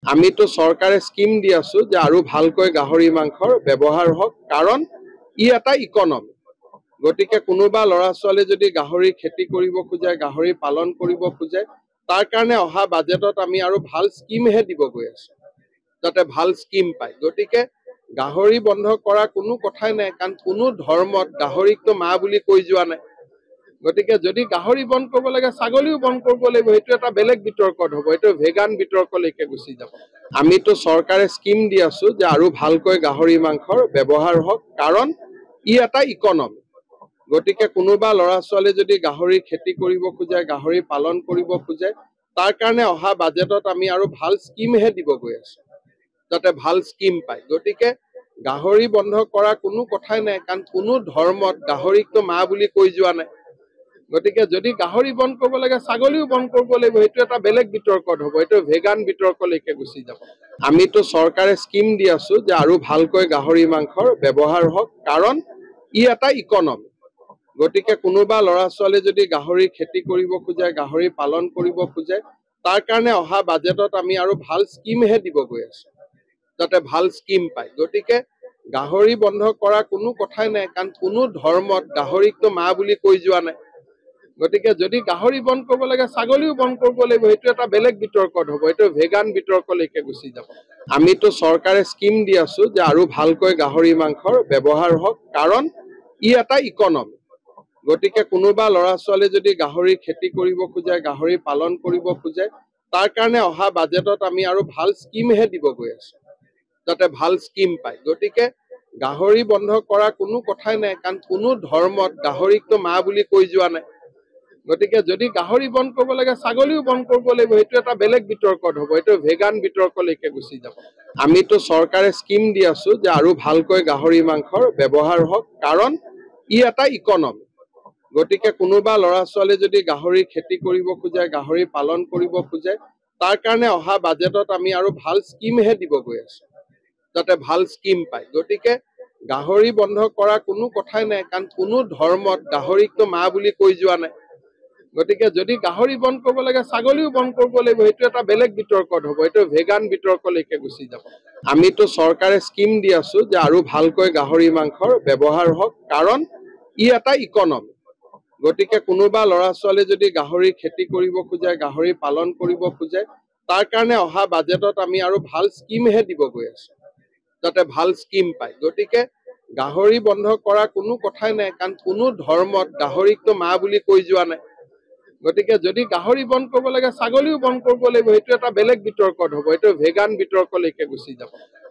আমি তো চৰকাৰে স্কিম দি আছো যে আৰু ভালকৈ গাহৰি মাংসৰ ব্যৱহাৰ হওক কাৰণ ই এটা ইকনমি গতিকে কোনোবা ল'ৰা ছোৱালী যদি গাহৰি খেতি কৰিব খোজে গাহৰি পালন কৰিব খোজে তাৰ কাৰণে অহা বাজেটত আমি আৰু ভাল স্কিমহে দিব গৈ আছো যাতে ভাল স্কিম পায় গতিকে গাহৰি বন্ধ কৰা কোনো কথাই নাই কাৰণ কোনো ধৰ্মত গাহৰিকটো মা বুলি কৈ যোৱা নাই গতিকে যদি গাহৰি বন্ধ কৰিব লাগে ছাগলীও বন্ধ কৰিব লাগিব সেইটো এটা বেলেগ বিতৰ্কত হ'ব এইটো ভেগান বিতৰ্কলৈকে গুচি যাব আমি তো চৰকাৰে স্কিম দি আছো যে আৰু ভালকৈ গাহৰি মাংসৰ ব্যৱহাৰ হওক কাৰণ ই এটা ইকনমি গতিকে কোনোবা ল'ৰা ছোৱালী যদি গাহৰি খেতি কৰিব খোজে গাহৰি পালন কৰিব খোজে তাৰ কাৰণে অহা বাজেটত আমি আৰু ভাল স্কিমহে দিব গৈ আছো যাতে ভাল স্কিম পায় গতিকে গাহৰি বন্ধ কৰা কোনো কথাই নাই কাৰণ কোনো ধৰ্মত গাহৰিকটো মা বুলি কৈ যোৱা নাই গতিকে যদি গাহৰি বন্ধ কৰিব লাগে ছাগলীও বন্ধ কৰিব লাগিব সেইটো এটা বেলেগ বিতৰ্কত হ'ব এইটো ভেগান বিতৰ্কলৈকে গুচি যাব আমি তো চৰকাৰে স্কিম দি আছো যে আৰু ভালকৈ গাহৰি মাংসৰ ব্যৱহাৰ হওক কাৰণ ই এটা ইকনমি গতিকে কোনোবা ল'ৰা ছোৱালী যদি গাহৰি খেতি কৰিব খোজে গাহৰি পালন কৰিব খোজে তাৰ কাৰণে অহা বাজেটত আমি আৰু ভাল স্কিমহে দিব গৈ আছো যাতে ভাল স্কিম পায় গতিকে গাহৰি বন্ধ কৰা কোনো কথাই নাই কাৰণ কোনো ধৰ্মত গাহৰিকটো মা বুলি কৈ যোৱা নাই গতিকে যদি গাহৰি বন্ধ কৰিব লাগে ছাগলীও বন্ধ কৰিব লাগিব সেইটো এটা বেলেগ বিতৰ্কত হ'ব এইটো ভেগান বিতৰ্কলৈকে গুচি যাব আমি তো চৰকাৰে স্কিম দি আছো যে আৰু ভালকৈ গাহৰি মাংসৰ ব্যৱহাৰ হওক কাৰণ ই এটা ইকনমি গতিকে কোনোবা ল'ৰা ছোৱালী যদি গাহৰি খেতি কৰিব খোজে গাহৰি পালন কৰিব খোজে তাৰ কাৰণে অহা বাজেটত আমি আৰু ভাল স্কিমহে দিব গৈ আছো যাতে ভাল স্কিম পায় গতিকে গাহৰি বন্ধ কৰা কোনো কথাই নাই কাৰণ কোনো ধৰ্মত গাহৰিকটো মা বুলি কৈ যোৱা নাই গতিকে যদি গাহৰি বন্ধ কৰিব লাগে ছাগলীও বন্ধ কৰিব লাগিব সেইটো এটা বেলেগ বিতৰ্কত হ'ব এইটো ভেগান বিতৰ্কলৈকে গুচি যাব আমি তো চৰকাৰে স্কিম দি আছো যে আৰু ভালকৈ গাহৰি মাংসৰ ব্যৱহাৰ হওক কাৰণ ই এটা ইকনমি গতিকে কোনোবা ল'ৰা ছোৱালী যদি গাহৰি খেতি কৰিব খোজে গাহৰি পালন কৰিব খোজে তাৰ কাৰণে অহা বাজেটত আমি আৰু ভাল স্কিমহে দিব গৈ আছো যাতে ভাল স্কিম পায় গতিকে গাহৰি বন্ধ কৰা কোনো কথাই নাই কাৰণ কোনো ধৰ্মত গাহৰিকটো মা বুলি কৈ যোৱা নাই গতিকে যদি গাহৰি বন্ধ কৰিব লাগে ছাগলীও বন্ধ কৰিব লাগিব সেইটো এটা বেলেগ বিতৰ্কত হ'ব এইটো ভেগান বিতৰ্কলৈকে গুচি যাব আমি তো চৰকাৰে স্কিম দি আছো যে আৰু ভালকৈ গাহৰি মাংসৰ ব্যৱহাৰ হওক কাৰণ ই এটা ইকনমি গতিকে কোনোবা ল'ৰা ছোৱালী যদি গাহৰি খেতি কৰিব খোজে গাহৰি পালন কৰিব খোজে তাৰ কাৰণে অহা বাজেটত আমি আৰু ভাল স্কিমহে দিব গৈ আছো যাতে ভাল স্কিম পায় গতিকে গাহৰি বন্ধ কৰা কোনো কথাই নাই কাৰণ কোনো ধৰ্মত গাহৰিকটো মা বুলি কৈ যোৱা নাই গতিকে যদি গাহৰি বন্ধ কৰিব লাগে ছাগলীও বন্ধ কৰিব লাগিব সেইটো এটা বেলেগ বিতৰ্কত হ'ব এইটো ভেগান বিতৰ্কলৈকে গুচি যাব